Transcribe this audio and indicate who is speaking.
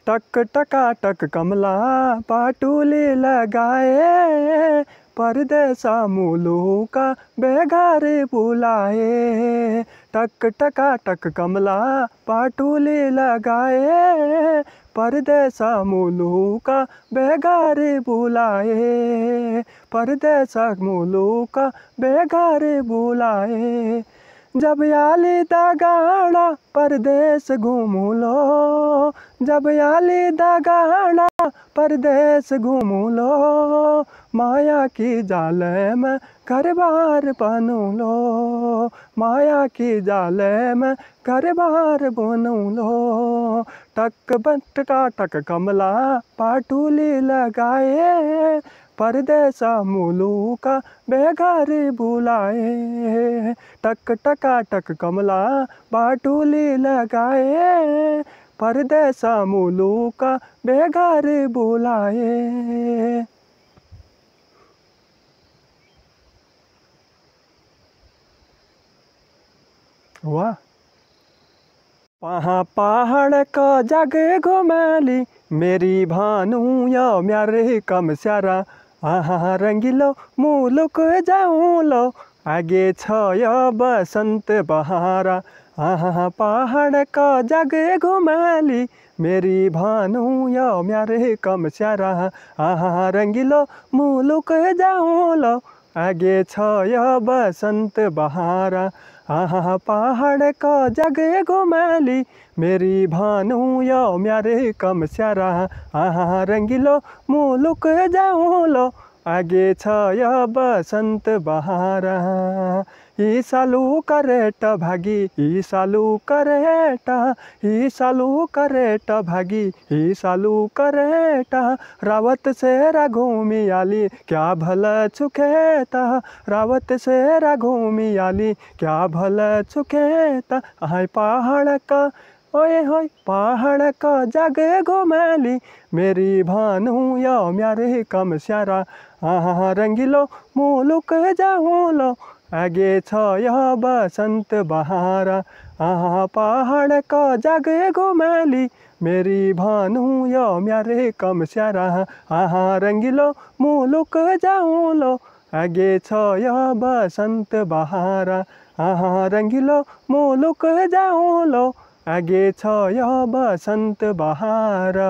Speaker 1: टक टकाटक कमला पाटुली लगाए, परदेसा मुलुका बेगारे बुलाए। टक टकाटक कमला पाटुली लगाए, परदेसा मुलुका बेगारे बुलाए, परदेसा मुलुका बेगारे बुलाए। जब याली दा गाड़ा परदेस घूमू लो, जब याली दा गाड़ा परदेस घूमू लो, माया की जाले में घर बार बनू लो, माया की जाले में घर बार बनू लो। टक टकाटक कमला पाटुली लगाए, परदेसा मुलुका बेगारे बुलाए। टक टकाटक कमला पाटुली लगाए, परदेसा मुलुका बेगारे बुलाए। वाह। वहाँ पहाड़ का जगह घुमाली, मेरी भानु या म्यारे कम स्यारा। आहा रंगीलो मुलुक जाऊँ लो, आगे छया बसंत बहारा। आहा पहाड़ का जगह घुमाली, मेरी भानु या म्यारे कम स्यारा। आहा रंगीलो मुलुक जाऊँ लो, आगे छया बसंत बहारा। आहा पहाड़ का जगह घुमाली, मेरी भानु या म्यारे कम स्यारा। आहा रंगीलो मुलुक जाऊँ लो, आगे छया बसंत बहारा। ई सालू करेट भागी, ई सालू करेटा, ई सालू करेट भागी, ई सालू करेटा। रावत से घूमी आली, क्या भला चुकेता, रावत से घूमी आली, क्या भला चुकेता। हाय पहाड़ का ओए होय पहाड़ का जगह घुमाली, मेरी भानु या म्यारे कम स्यारा। आहा रंगीलो मुलुक जाऊँ लो, आगे छया बसंत बहारा। आहा पहाड़ का जगह घुमाली, मेरी भानु या म्यारे कम स्यारा। आहा रंगीलो मुलुक जाऊँ लो, आगे छया बसंत बहारा। आहा रंगीलो मुलुक जाऊँ लो, आगे छया बसंत बहारा।